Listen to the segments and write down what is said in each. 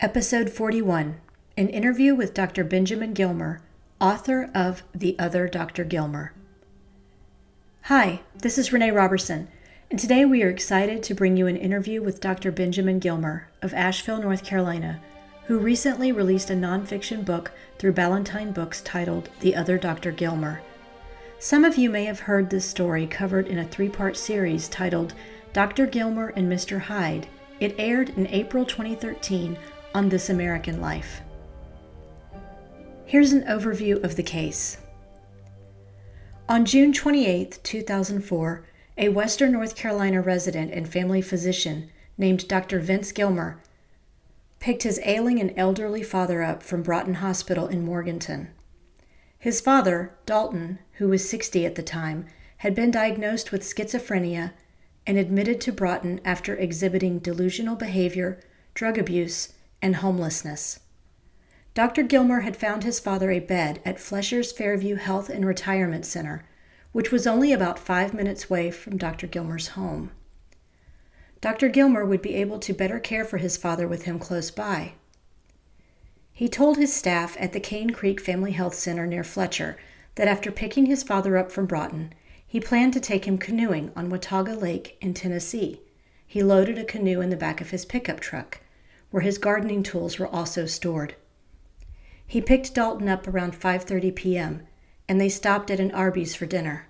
Episode 41, an interview with Dr. Benjamin Gilmer, author of The Other Dr. Gilmer. Hi, this is Renee Robertson, and today we are excited to bring you an interview with Dr. Benjamin Gilmer of Asheville, North Carolina, who recently released a nonfiction book through Ballantine Books titled The Other Dr. Gilmer. Some of you may have heard this story covered in a three-part series titled Dr. Gilmer and Mr. Hyde. It aired in April 2013 on This American Life. Here's an overview of the case. On June 28, 2004, a Western North Carolina resident and family physician named Dr. Vince Gilmer picked his ailing and elderly father up from Broughton Hospital in Morganton. His father, Dalton, who was 60 at the time, had been diagnosed with schizophrenia and admitted to Broughton after exhibiting delusional behavior, drug abuse, and homelessness. Dr. Gilmer had found his father a bed at Flesher's Fairview Health and Retirement Center, which was only about 5 minutes away from Dr. Gilmer's home. Dr. Gilmer would be able to better care for his father with him close by. He told his staff at the Cane Creek Family Health Center near Fletcher that after picking his father up from Broughton, he planned to take him canoeing on Watauga Lake in Tennessee. He loaded a canoe in the back of his pickup truck, where his gardening tools were also stored. He picked Dalton up around 5:30 p.m., and they stopped at an Arby's for dinner.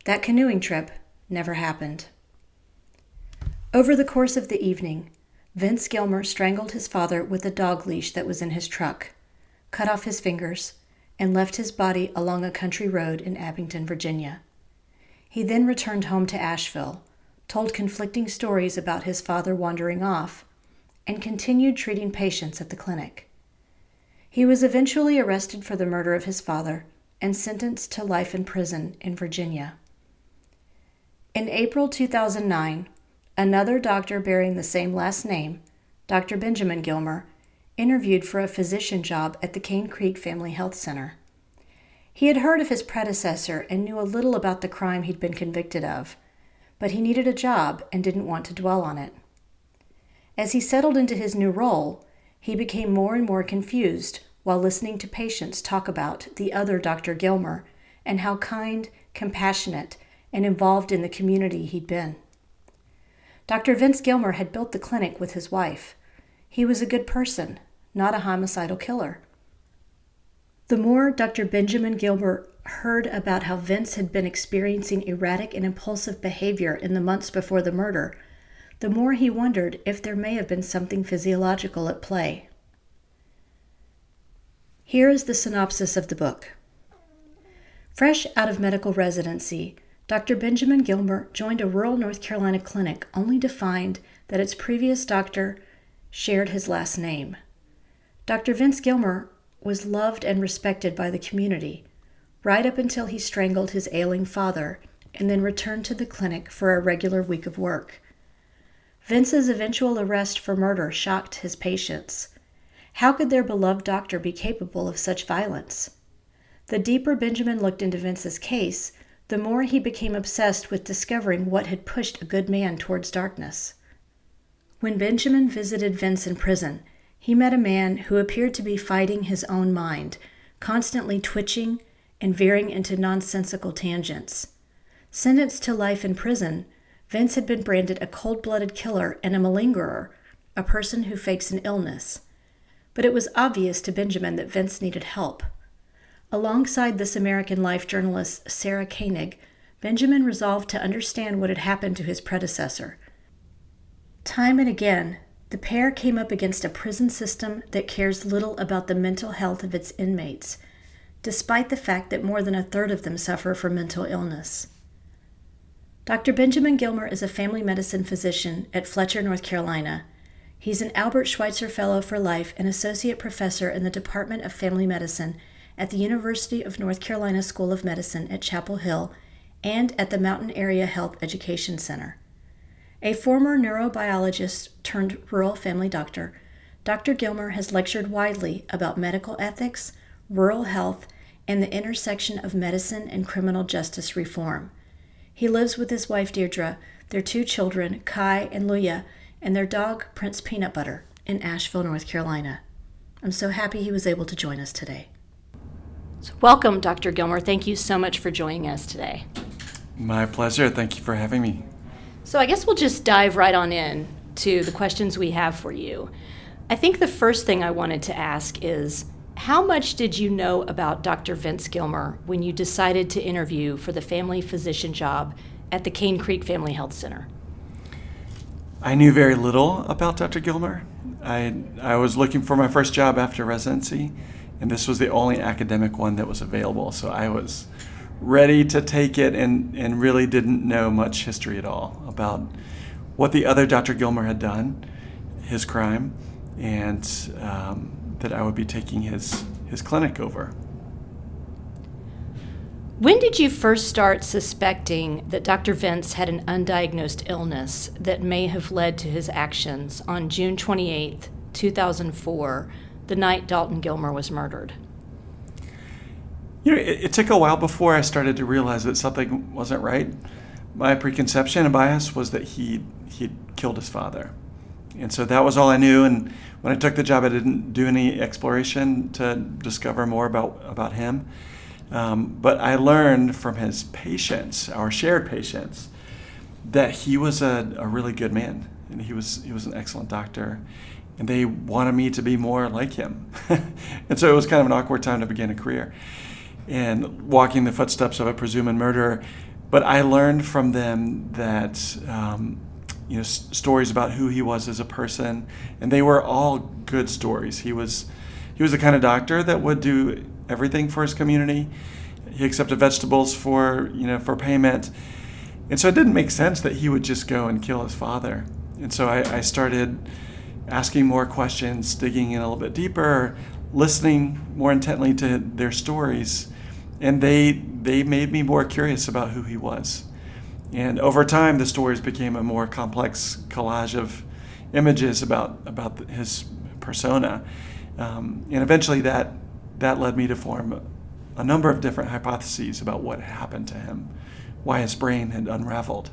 That canoeing trip never happened. Over the course of the evening, Vince Gilmer strangled his father with a dog leash that was in his truck, cut off his fingers, and left his body along a country road in Abington, Virginia. He then returned home to Asheville, told conflicting stories about his father wandering off, and continued treating patients at the clinic. He was eventually arrested for the murder of his father and sentenced to life in prison in Virginia. In April 2009, another doctor bearing the same last name, Dr. Benjamin Gilmer, interviewed for a physician job at the Cane Creek Family Health Center. He had heard of his predecessor and knew a little about the crime he'd been convicted of, but he needed a job and didn't want to dwell on it. As he settled into his new role, he became more and more confused while listening to patients talk about the other Dr. Gilmer and how kind, compassionate, and involved in the community he'd been. Dr. Vince Gilmer had built the clinic with his wife. He was a good person, not a homicidal killer. The more Dr. Benjamin Gilmer heard about how Vince had been experiencing erratic and impulsive behavior in the months before the murder, the more he wondered if there may have been something physiological at play. Here is the synopsis of the book. Fresh out of medical residency, Dr. Benjamin Gilmer joined a rural North Carolina clinic only to find that its previous doctor shared his last name. Dr. Vince Gilmer was loved and respected by the community, right up until he strangled his ailing father and then returned to the clinic for a regular week of work. Vince's eventual arrest for murder shocked his patients. How could their beloved doctor be capable of such violence? The deeper Benjamin looked into Vince's case, the more he became obsessed with discovering what had pushed a good man towards darkness. When Benjamin visited Vince in prison, he met a man who appeared to be fighting his own mind, constantly twitching and veering into nonsensical tangents. Sentenced to life in prison, Vince had been branded a cold-blooded killer and a malingerer, a person who fakes an illness. But it was obvious to Benjamin that Vince needed help. Alongside This American Life journalist Sarah Koenig, Benjamin resolved to understand what had happened to his predecessor. Time and again, the pair came up against a prison system that cares little about the mental health of its inmates, despite the fact that more than a third of them suffer from mental illness. Dr. Benjamin Gilmer is a family medicine physician at Fletcher, North Carolina. He's an Albert Schweitzer Fellow for Life and Associate Professor in the Department of Family Medicine at the University of North Carolina School of Medicine at Chapel Hill and at the Mountain Area Health Education Center. A former neurobiologist turned rural family doctor, Dr. Gilmer has lectured widely about medical ethics, rural health, and the intersection of medicine and criminal justice reform. He lives with his wife Deirdre, their 2 children, Kai and Luya, and their dog, Prince Peanut Butter. in Asheville, North Carolina. I'm so happy he was able to join us today. So welcome, Dr. Gilmer. Thank you so much for joining us today. My pleasure. Thank you for having me. So I guess we'll just dive right on in to the questions we have for you. I think the first thing I wanted to ask is, how much did you know about Dr. Vince Gilmer when you decided to interview for the family physician job at the Cane Creek Family Health Center? I knew very little about Dr. Gilmer. I was looking for my first job after residency, and this was the only academic one that was available. So I was ready to take it and really didn't know much history at all about what the other Dr. Gilmer had done, his crime, and that I would be taking his clinic over. When did you first start suspecting that Dr. Vince had an undiagnosed illness that may have led to his actions on June 28, 2004, the night Dalton Gilmer was murdered? It took a while before I started to realize that something wasn't right. My preconception and bias was that he'd killed his father. And so that was all I knew. And when I took the job, I didn't do any exploration to discover more about him. But I learned from his patients, our shared patients, that he was a really good man, and he was an excellent doctor, and they wanted me to be more like him. And so it was kind of an awkward time to begin a career and walking the footsteps of a presumed murderer. But I learned from them that stories about who he was as a person, and they were all good stories. He was the kind of doctor that would do everything for his community. He accepted vegetables for payment. And so it didn't make sense that he would just go and kill his father. And so I started asking more questions, digging in a little bit deeper, listening more intently to their stories. And they made me more curious about who he was. And over time, the stories became a more complex collage of images about his persona. And eventually that led me to form a number of different hypotheses about what happened to him, why his brain had unraveled.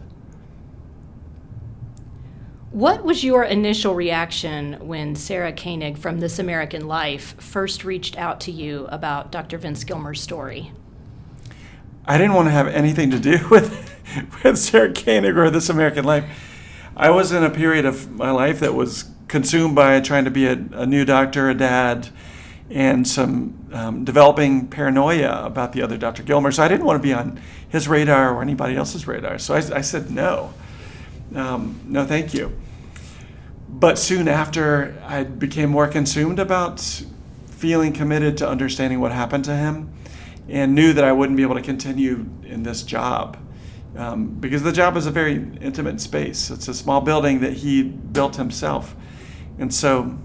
What was your initial reaction when Sarah Koenig from This American Life first reached out to you about Dr. Vince Gilmer's story? I didn't want to have anything to do with Sarah Koenig or This American Life. I was in a period of my life that was consumed by trying to be a new doctor, a dad, and some developing paranoia about the other Dr. Gilmer. So I didn't want to be on his radar or anybody else's radar. So I said no. No, thank you. But soon after, I became more consumed about feeling committed to understanding what happened to him, and knew that I wouldn't be able to continue in this job because the job is a very intimate space. It's a small building that he built himself. And so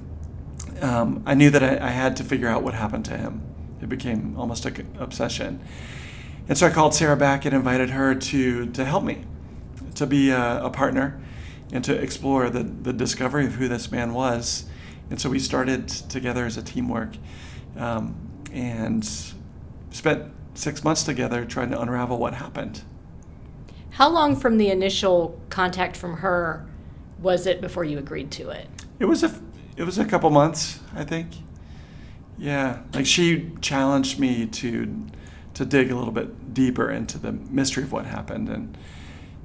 I knew that I had to figure out what happened to him. It became almost an obsession. And so I called Sarah back and invited her to help me, to be a partner, and to explore the discovery of who this man was. And so we started together as a teamwork and spent 6 months together trying to unravel what happened. How long from the initial contact from her was it before you agreed to it? It was a couple months, I think. Yeah, like she challenged me to dig a little bit deeper into the mystery of what happened, and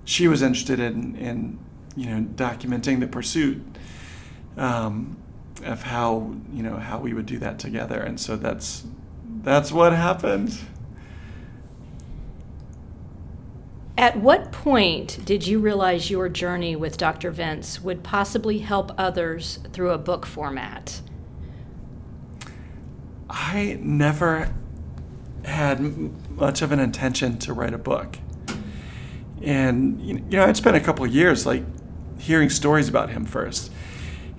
she was interested in documenting the pursuit of how we would do that together, and so that's what happened. At what point did you realize your journey with Dr. Vince would possibly help others through a book format? I never had much of an intention to write a book. And I'd spent a couple of years hearing stories about him first.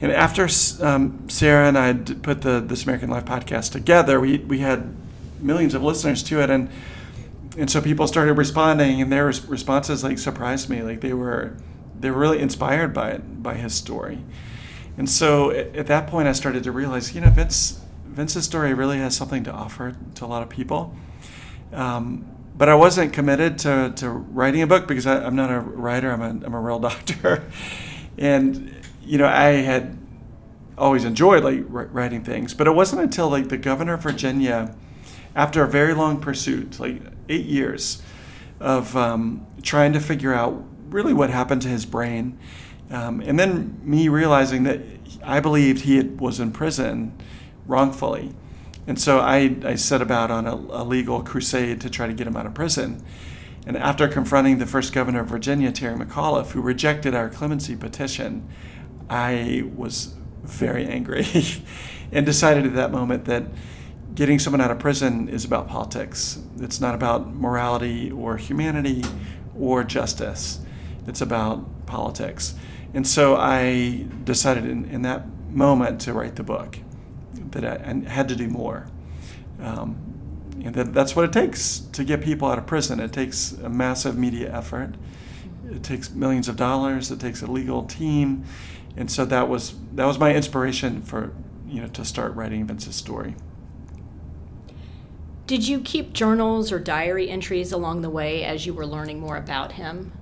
And after Sarah and I put the This American Life podcast together, we had millions of listeners to it, and so people started responding, and their responses surprised me. They were really inspired by it, by his story. And so at that point, I started to realize, Vince's story really has something to offer to a lot of people. But I wasn't committed to writing a book because I'm not a writer. I'm a real doctor, and I had always enjoyed like writing things, but it wasn't until like the governor of Virginia, after a very long pursuit, like 8 years of trying to figure out really what happened to his brain, and then me realizing that I believed was in prison wrongfully. And so I set about on a legal crusade to try to get him out of prison. And after confronting the first governor of Virginia, Terry McAuliffe, who rejected our clemency petition, I was very angry and decided at that moment that getting someone out of prison is about politics. It's not about morality or humanity or justice. It's about politics. And so I decided in that moment to write the book, that I had to do more. And that's what it takes to get people out of prison. It takes a massive media effort. It takes millions of dollars. It takes a legal team. And so that was my inspiration for, to start writing Vince's story. Did you keep journals or diary entries along the way as you were learning more about him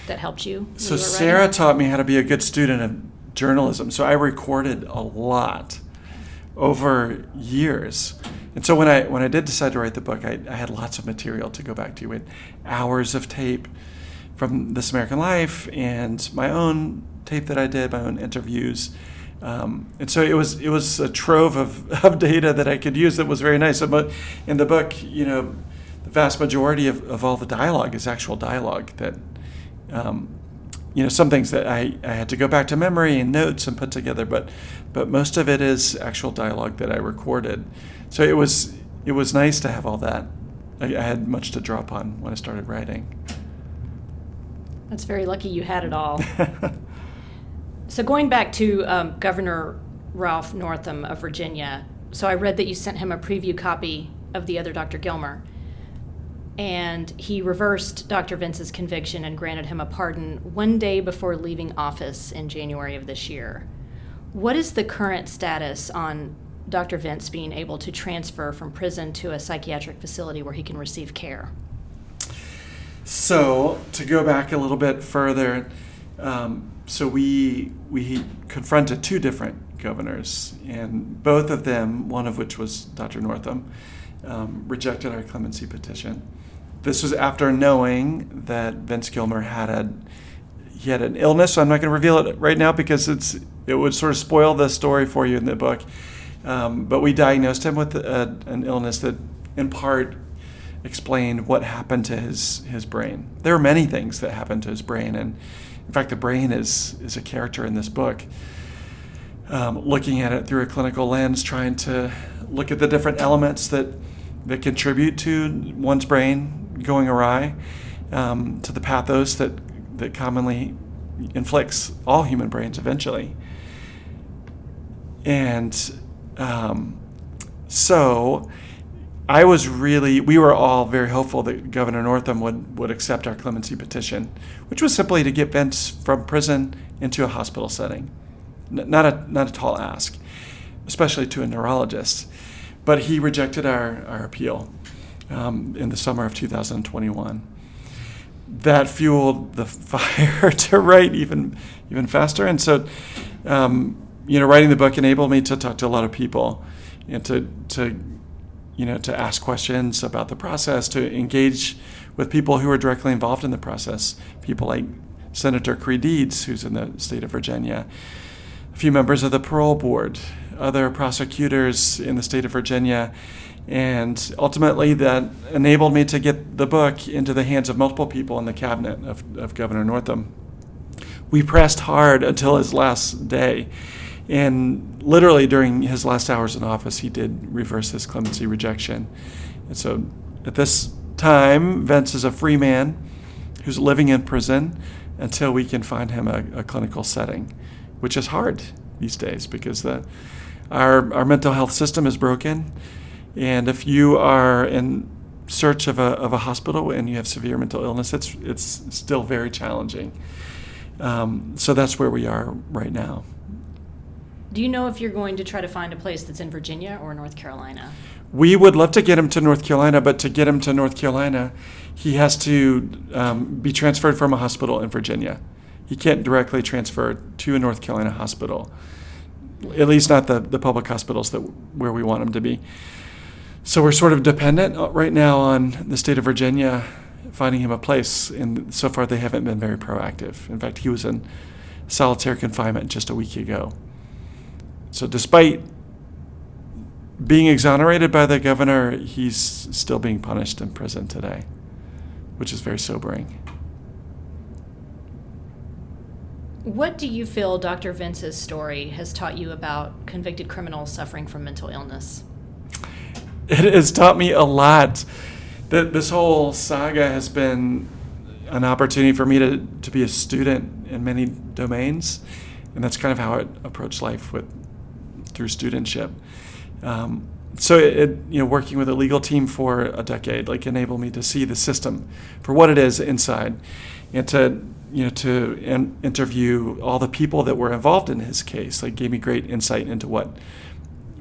that helped you? So Sarah taught me how to be a good student of journalism. So I recorded a lot over years. And so when I did decide to write the book, I had lots of material to go back to. We had hours of tape from This American Life and my own tape that I did, my own interviews. And so it was a trove of data that I could use that was very nice. But in the book, the vast majority of all the dialogue is actual dialogue that, some things that I had to go back to memory and notes and put together, but most of it is actual dialogue that I recorded. So it was nice to have all that. I had much to draw upon when I started writing. That's very lucky you had it all. So going back to Governor Ralph Northam of Virginia, so I read that you sent him a preview copy of The Other Dr. Gilmer, and he reversed Dr. Vince's conviction and granted him a pardon one day before leaving office in January of this year. What is the current status on Dr. Vince being able to transfer from prison to a psychiatric facility where he can receive care? So to go back a little bit further, so we confronted two different governors, and both of them, one of which was Dr. Northam, rejected our clemency petition. This was after knowing that Vince Gilmer had an illness. So I'm not going to reveal it right now because it would sort of spoil the story for you in the book. But we diagnosed him with an illness that, in part, explained what happened to his brain. There are many things that happened to his brain, and in fact, the brain is a character in this book. Looking at it through a clinical lens, trying to look at the different elements that contribute to one's brain going awry, to the pathos that commonly inflicts all human brains eventually. And so we were all very hopeful that Governor Northam would accept our clemency petition, which was simply to get Vince from prison into a hospital setting. Not a tall ask, especially to a neurologist. But he rejected our appeal in the summer of 2021. That fueled the fire to write even faster. And so, writing the book enabled me to talk to a lot of people and to ask questions about the process, to engage with people who are directly involved in the process. People like Senator Creed Deeds, who's in the state of Virginia, a few members of the parole board, other prosecutors in the state of Virginia, and ultimately that enabled me to get the book into the hands of multiple people in the cabinet of Governor Northam. We pressed hard until his last day, and literally during his last hours in office, he did reverse his clemency rejection. And so at this time, Vince is a free man who's living in prison until we can find him a clinical setting, which is hard these days because our mental health system is broken. And if you are in search of a hospital and you have severe mental illness, it's still very challenging. So that's where we are right now. Do you know if you're going to try to find a place that's in Virginia or North Carolina? We would love to get him to North Carolina, but to get him to North Carolina, he has to be transferred from a hospital in Virginia. He can't directly transfer to a North Carolina hospital. at least not the public hospitals where we want them to be. So we're sort of dependent right now on the state of Virginia finding him a place, and so far they haven't been very proactive. In fact, he was in solitary confinement just a week ago. So despite being exonerated by the governor, he's still being punished in prison today, which is very sobering. What do you feel Dr. Vince's story has taught you about convicted criminals suffering from mental illness? It has taught me a lot. This whole saga has been an opportunity for me to be a student in many domains, and that's kind of how I approach life through studentship. So working with a legal team for a decade enabled me to see the system for what it is inside, and to interview all the people that were involved in his case. Gave me great insight into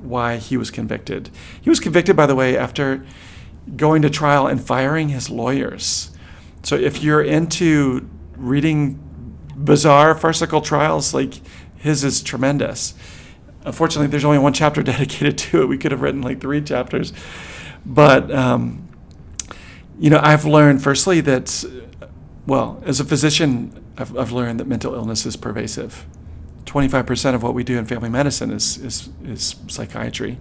why he was convicted. He was convicted, by the way, after going to trial and firing his lawyers. So if you're into reading bizarre, farcical trials, his is tremendous. Unfortunately, there's only one chapter dedicated to it. We could have written 3 chapters. But, I've learned, firstly, that, as a physician, I've learned that mental illness is pervasive. 25% of what we do in family medicine is psychiatry.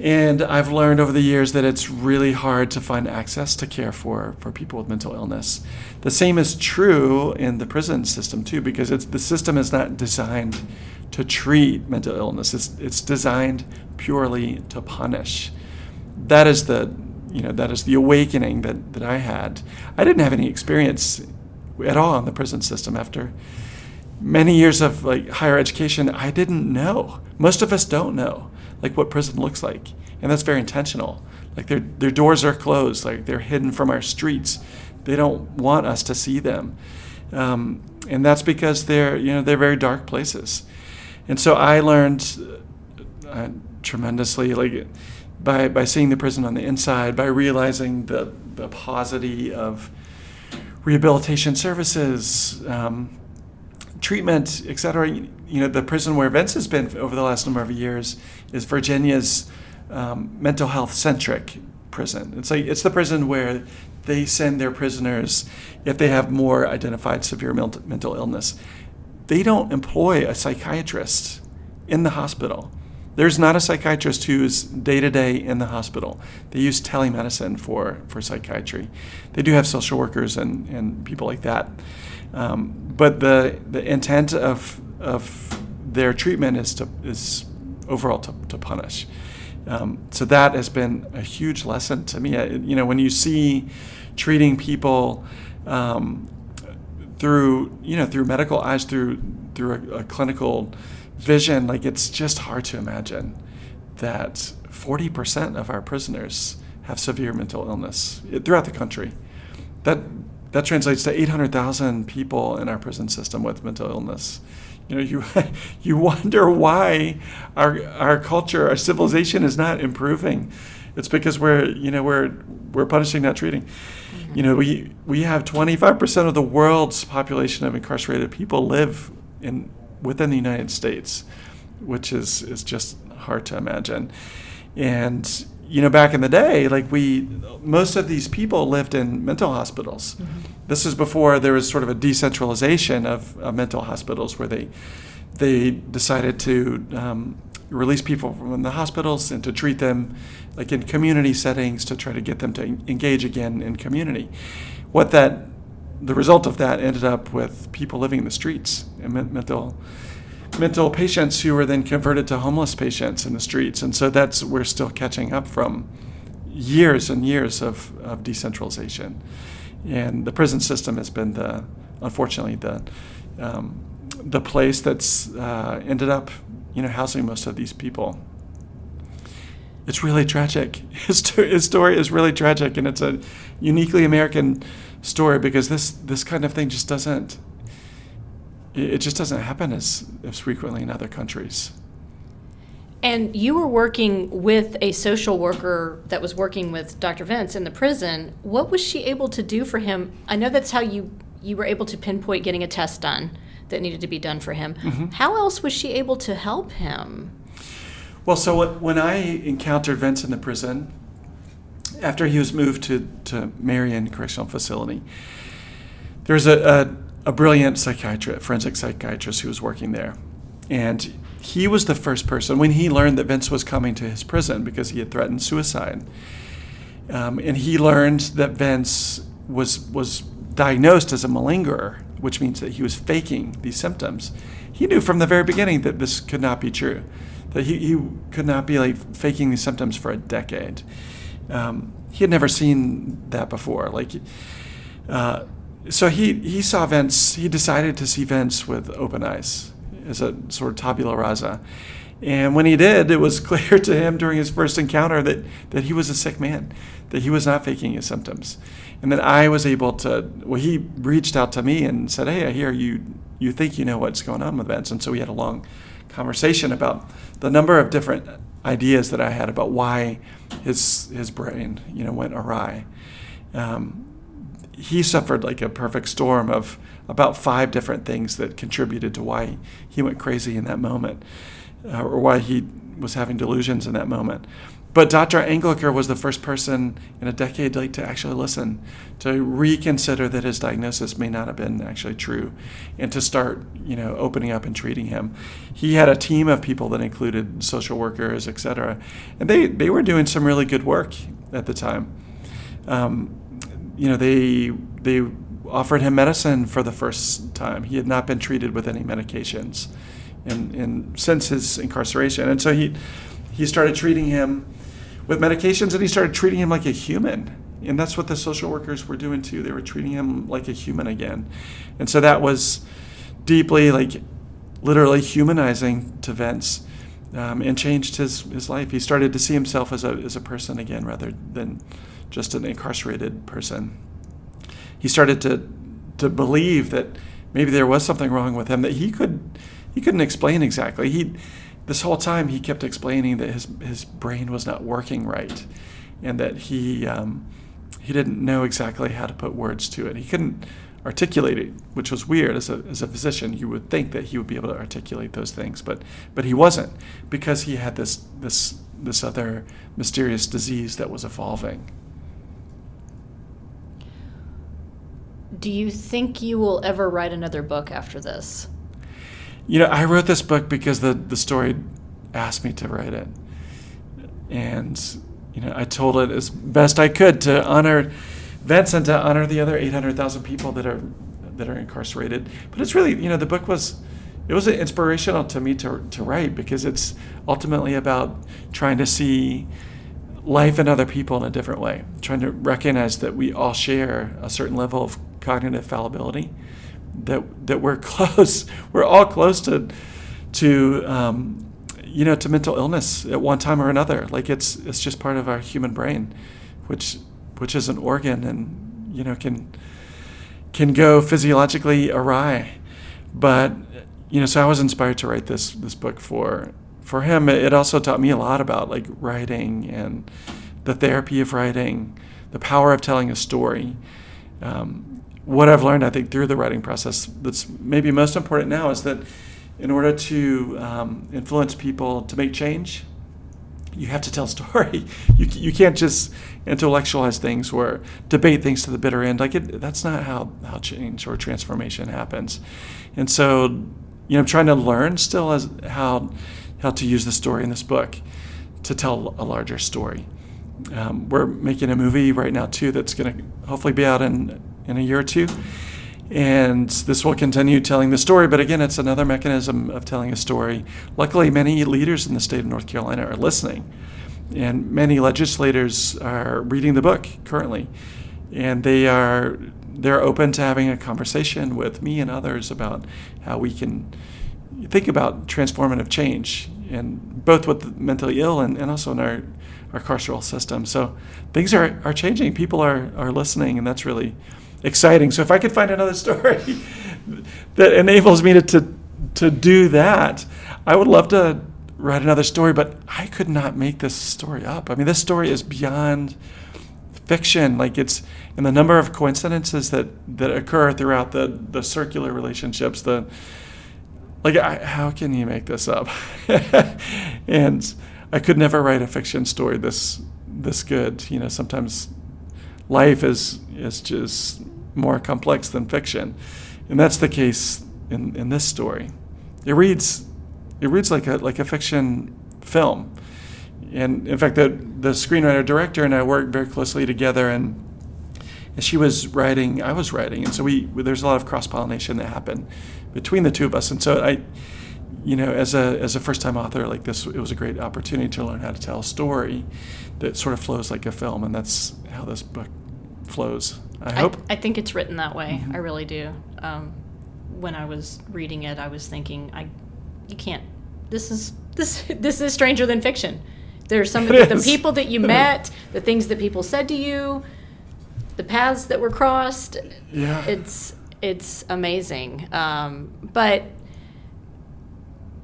And I've learned over the years that it's really hard to find access to care for people with mental illness. The same is true in the prison system too, because the system is not designed to treat mental illness. It's designed purely to punish. That is the awakening that I had. I didn't have any experience at all in the prison system. After many years of higher education, I didn't know. Most of us don't know what prison looks like, and that's very intentional. Their doors are closed, they're hidden from our streets. They don't want us to see them, and that's because they're very dark places. And so I learned tremendously, by seeing the prison on the inside, by realizing the paucity of rehabilitation services, treatment, etc. The prison where Vince has been over the last number of years is Virginia's mental health centric prison. It's the prison where they send their prisoners if they have more identified severe mental illness. They don't employ a psychiatrist in the hospital. There's not a psychiatrist who's day-to-day in the hospital. They use telemedicine for psychiatry. They do have social workers and people like that. But the intent of their treatment is overall to punish. So that has been a huge lesson to me. When you see treating people through medical eyes, through a clinical vision, it's just hard to imagine that 40% of our prisoners have severe mental illness throughout the country. That translates to 800,000 people in our prison system with mental illness. You wonder why our culture, our civilization is not improving. It's because we're punishing, not treating. Mm-hmm. We have 25% of the world's population of incarcerated people live within the United States, which is just hard to imagine. And back in the day, most of these people lived in mental hospitals. Mm-hmm. This is before there was sort of a decentralization of mental hospitals, where they decided to release people from the hospitals and to treat them in community settings to try to get them to engage again in community. The result of that ended up with people living in the streets, and mental patients who were then converted to homeless patients in the streets. And so we're still catching up from years and years of decentralization. And the prison system has been unfortunately the place that's ended up housing most of these people. It's really tragic. His story is really tragic, and it's a uniquely American story, because this kind of thing just doesn't happen as frequently in other countries. And you were working with a social worker that was working with Dr. Vince in the prison. What was she able to do for him? I know that's how you were able to pinpoint getting a test done that needed to be done for him. How else was she able to help him? Well, so when I encountered Vince in the prison, after he was moved to Marion Correctional Facility, there was a brilliant psychiatrist, forensic psychiatrist who was working there. And he was the first person, when he learned that Vince was coming to his prison because he had threatened suicide, and he learned that Vince was diagnosed as a malingerer, which means that he was faking these symptoms. He knew from the very beginning that this could not be true, that he could not be like faking these symptoms for a decade. He had never seen that before. So he saw Vince. He decided to see Vince with open eyes, as a sort of tabula rasa. And when he did, it was clear to him during his first encounter that he was a sick man, that he was not faking his symptoms. And then I was able to, he reached out to me and said, hey, I hear you think you know what's going on with Vince. And so we had a long conversation about the number of different ideas that I had about why his brain, went awry. He suffered like a perfect storm of about 5 different things that contributed to why he went crazy in that moment, or why he was having delusions in that moment. But Dr. Anglicare was the first person in a decade to actually listen, to reconsider that his diagnosis may not have been actually true, and to start, opening up and treating him. He had a team of people that included social workers, et cetera, and they were doing some really good work at the time. They offered him medicine for the first time. He had not been treated with any medications since his incarceration. And so he started treating him with medications, and he started treating him like a human. And that's what the social workers were doing too. They were treating him like a human again. And so that was deeply, literally humanizing to Vince, and changed his life. He started to see himself as a person again, rather than just an incarcerated person. He started to believe that maybe there was something wrong with him that he couldn't explain exactly. This whole time he kept explaining that his brain was not working right, and that he didn't know exactly how to put words to it. He couldn't articulate it, which was weird. As a physician, you would think that he would be able to articulate those things, but he wasn't, because he had this other mysterious disease that was evolving. Do you think you will ever write another book after this? I wrote this book because the story asked me to write it. And, I told it as best I could to honor Vince and to honor the other 800,000 people that are incarcerated. But it's really, the book was inspirational to me to write, because it's ultimately about trying to see life and other people in a different way, trying to recognize that we all share a certain level of cognitive fallibility, that we're all close to mental illness at one time or another. It's just part of our human brain, which is an organ, and can go physiologically awry. But so I was inspired to write this book for him. It also taught me a lot about writing and the therapy of writing, the power of telling a story. What I've learned, I think, through the writing process that's maybe most important now is that in order to influence people to make change, you have to tell a story. You can't just intellectualize things or debate things to the bitter end. That's not how change or transformation happens. And so, I'm trying to learn still as how to use the story in this book to tell a larger story. We're making a movie right now too that's going to hopefully be out in a year or two, and this will continue telling the story. But again, it's another mechanism of telling a story. Luckily, many leaders in the state of North Carolina are listening, and many legislators are reading the book currently, and they're open to having a conversation with me and others about how we can think about transformative change, and both with the mentally ill and also in our carceral system. So things are changing. People are listening, and that's really exciting. So if I could find another story that enables me to do that, I would love to write another story. But I could not make this story up. I mean, this story is beyond fiction, like it's in the number of coincidences that occur throughout the circular relationships, how can you make this up? And I could never write a fiction story this good. Sometimes life is just more complex than fiction, and that's the case in this story. It reads like a fiction film. And in fact, the screenwriter director and I worked very closely together, and she was writing, I was writing, and so there's a lot of cross-pollination that happened between the two of us. And so as a first-time author like this, it was a great opportunity to learn how to tell a story that sort of flows like a film, and that's how this book flows. I hope. I think it's written that way. Mm-hmm. I really do. When I was reading it, I was thinking, you can't. This is stranger than fiction. There's some of the people that you met, the things that people said to you, the paths that were crossed. Yeah. It's amazing. But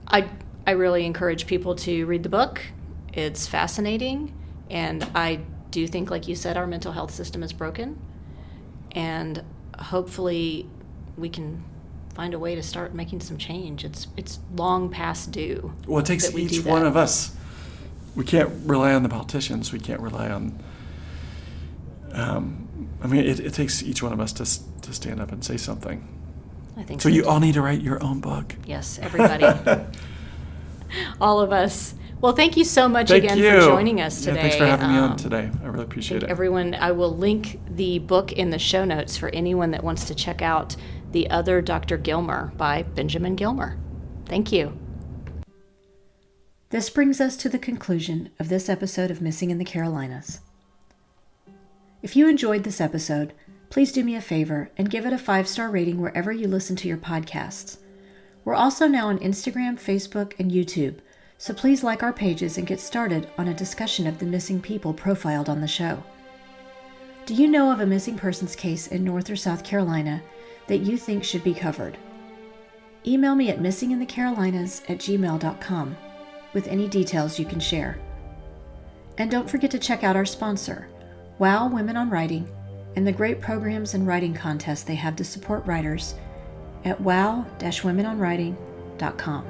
I really encourage people to read the book. It's fascinating, and I do think, like you said, our mental health system is broken, and hopefully we can find a way to start making some change. It's long past due. Well, it takes each one of us. We can't rely on the politicians. We can't rely on. It takes each one of us to stand up and say something. I think so. You all need to write your own book. Yes, everybody, all of us. Well, thank you so much again for joining us today. Yeah, thanks for having me on today. I really appreciate it. Everyone, I will link the book in the show notes for anyone that wants to check out The Other Dr. Gilmer by Benjamin Gilmer. Thank you. This brings us to the conclusion of this episode of Missing in the Carolinas. If you enjoyed this episode, please do me a favor and give it a 5-star rating wherever you listen to your podcasts. We're also now on Instagram, Facebook, and YouTube, so please like our pages and get started on a discussion of the missing people profiled on the show. Do you know of a missing persons case in North or South Carolina that you think should be covered? Email me at missinginthecarolinas@gmail.com with any details you can share. And don't forget to check out our sponsor, WOW Women on Writing, and the great programs and writing contests they have to support writers at wow-womenonwriting.com.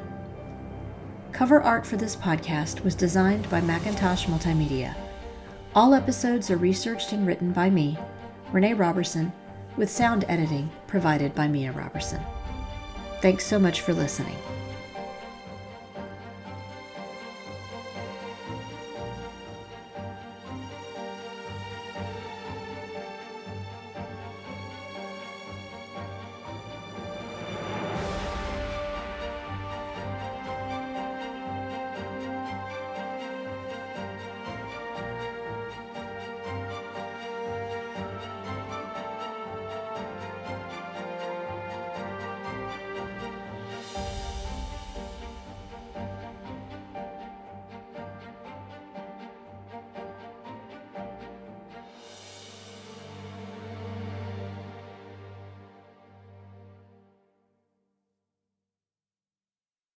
Cover art for this podcast was designed by Mackintosh Multimedia. All episodes are researched and written by me, Renee Robertson, with sound editing provided by Mia Robertson. Thanks so much for listening.